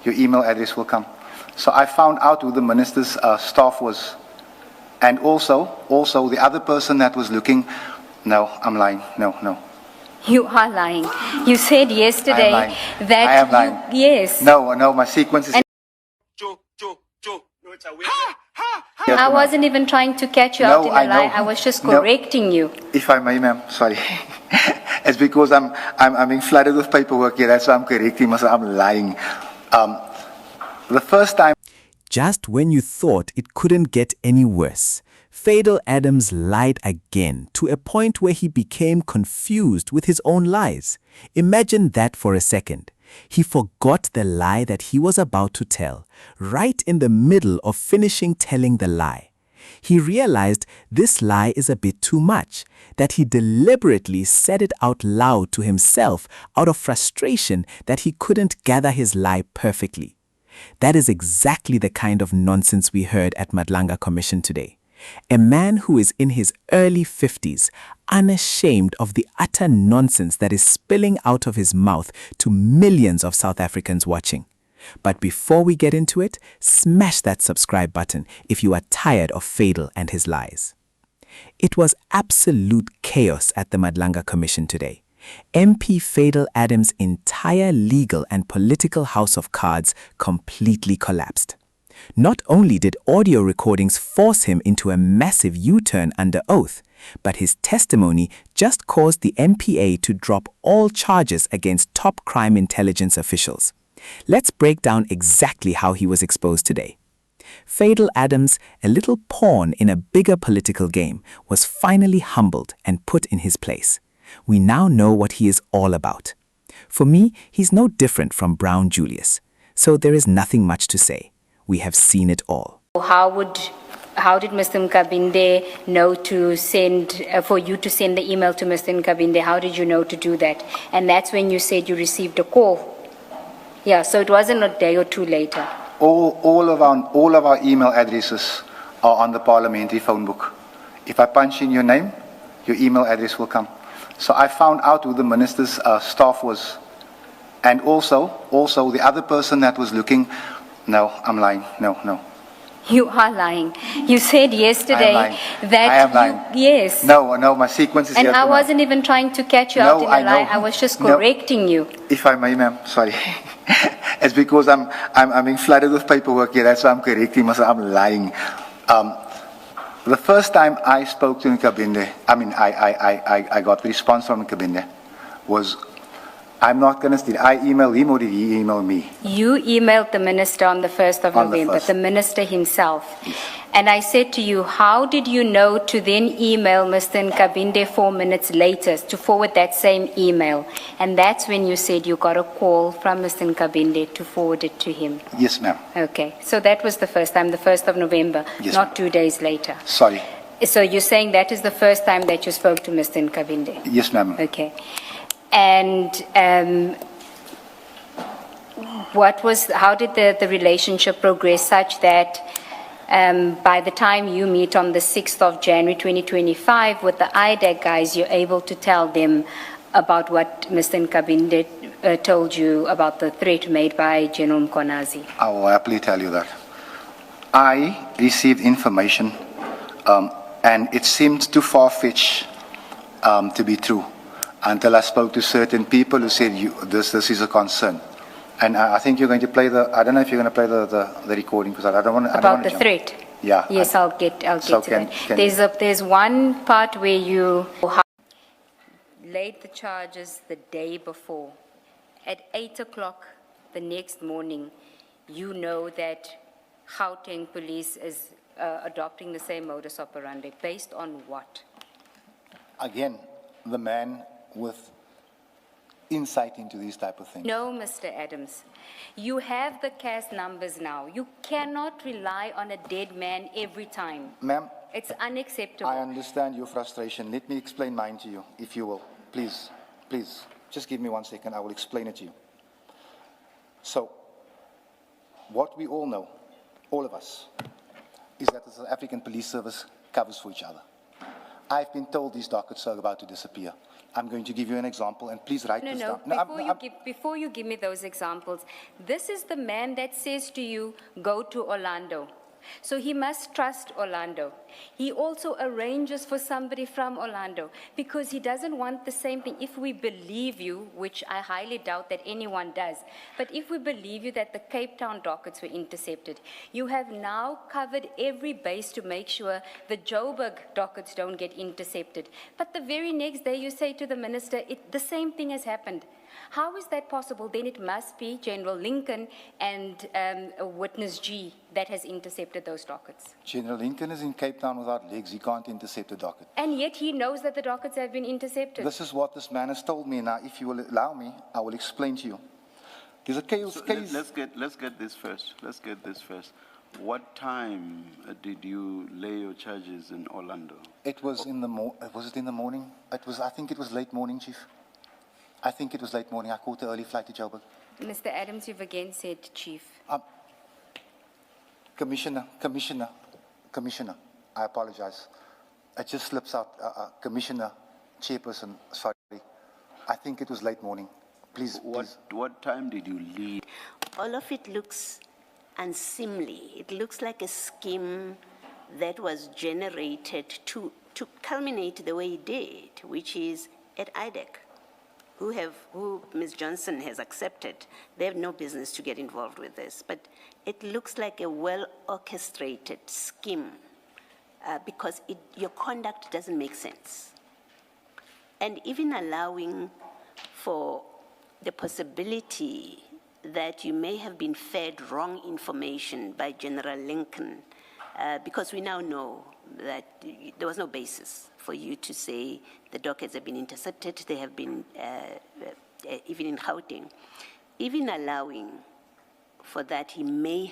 your email address will come. So I found out who the minister's staff was. And also the other person that was looking, no, I'm lying, no. You are lying. You said yesterday that I am lying. Yes. No, my sequence is... I wasn't even trying to catch you out in a lie. I was just correcting you. If I may, ma'am, sorry. It's because I'm being flooded with paperwork here. That's why I'm correcting myself. I'm lying. The first time... Just when you thought it couldn't get any worse, Faidel Adams lied again to a point where he became confused with his own lies. Imagine that for a second. He forgot the lie that he was about to tell, right in the middle of finishing telling the lie. He realized this lie is a bit too much, that he deliberately said it out loud to himself out of frustration that he couldn't gather his lie perfectly. That is exactly the kind of nonsense we heard at Madlanga Commission today. A man who is in his early 50s, unashamed of the utter nonsense that is spilling out of his mouth to millions of South Africans watching. But before we get into it, smash that subscribe button if you are tired of Faidel and his lies. It was absolute chaos at the Madlanga Commission today. MP Faidel Adams' entire legal and political house of cards completely collapsed. Not only did audio recordings force him into a massive U-turn under oath, but his testimony just caused the MPA to drop all charges against top crime intelligence officials. Let's break down exactly how he was exposed today. Faidel Adams, a little pawn in a bigger political game, was finally humbled and put in his place. We now know what he is all about. For me, he's no different from Brown Julius, so there is nothing much to say. We have seen it all. How did Mr. Nkabinde know to send, for you to send the email to Mr. Nkabinde? How did you know to do that? And that's when you said you received a call. Yeah, so it wasn't a day or two later. All of our email addresses are on the parliamentary phone book. If I punch in your name, your email address will come. So I found out who the minister's staff was. And also the other person that was looking, no, I'm lying, no. You are lying. You said yesterday that I am lying. Yes. No, my sequence is and here. And I wasn't even trying to catch you out in a lie. I was just correcting you. If I may, ma'am, sorry. It's because I'm being flooded with paperwork here. That's why I'm correcting myself. I'm lying. The first time I spoke to Nkabinde, I got a response from Nkabinde, was, I'm not going to steal. I emailed him or did he email me? You emailed the minister on the 1st of November, the minister himself. Yes. And I said to you, how did you know to then email Mr. Nkabinde 4 minutes later to forward that same email? And that's when you said you got a call from Mr. Nkabinde to forward it to him. Yes, ma'am. Okay. So that was the first time, the 1st of November, yes, not 2 days later. Sorry. So you're saying that is the first time that you spoke to Mr. Nkabinde? Yes, ma'am. Okay. And how did the relationship progress such that by the time you meet on the 6th of January 2025 with the IDAC guys, you're able to tell them about what Mr. Nkabinde told you about the threat made by General Mkonazi? I will happily tell you that. I received information and it seemed too far-fetched to be true, until I spoke to certain people who said, this is a concern. And I think you're going to play I don't know if you're going to play the recording, because I don't want to... About the threat? Yeah. Yes, I'll get to that. There's one part where you laid the charges the day before. At 8 o'clock the next morning, you know that Gauteng police is adopting the same modus operandi. Based on what? Again, the man with insight into these type of things. No, Mr. Adams. You have the CAS numbers now. You cannot rely on a dead man every time. Ma'am, it's unacceptable. I understand your frustration. Let me explain mine to you, if you will. Please, just give me 1 second. I will explain it to you. So, what we all know, all of us, is that the South African Police Service covers for each other. I've been told these dockets are about to disappear. I'm going to give you an example, and please write this down. Before you give me those examples, this is the man that says to you, go to Orlando. So he must trust Orlando. He also arranges for somebody from Orlando because he doesn't want the same thing. If we believe you, which I highly doubt that anyone does, but if we believe you that the Cape Town dockets were intercepted, you have now covered every base to make sure the Joburg dockets don't get intercepted. But the very next day you say to the minister, the same thing has happened. How is that possible? Then it must be General Lincoln and Witness G that has intercepted those dockets. General Lincoln is in Cape Town without legs. He can't intercept a docket. And yet he knows that the dockets have been intercepted. This is what this man has told me. Now, if you will allow me, I will explain to you. There's a case. Let's get this first. What time did you lay your charges in Orlando? It was in the was it in the morning? I think it was late morning, Chief. I think it was late morning. I caught the early flight to Joburg. Mr. Adams, you've again said Chief. Commissioner, I apologize. It just slips out. Commissioner, Chairperson, sorry. I think it was late morning. Please. What time did you leave? All of it looks unseemly. It looks like a scheme that was generated to culminate the way it did, which is at IDEC. Who Ms. Johnson has accepted. They have no business to get involved with this, but it looks like a well-orchestrated scheme because your conduct doesn't make sense. And even allowing for the possibility that you may have been fed wrong information by General Lincoln, because we now know that there was no basis for you to say the dockets have been intercepted, they have been, even in Gauteng. Even allowing for that, he may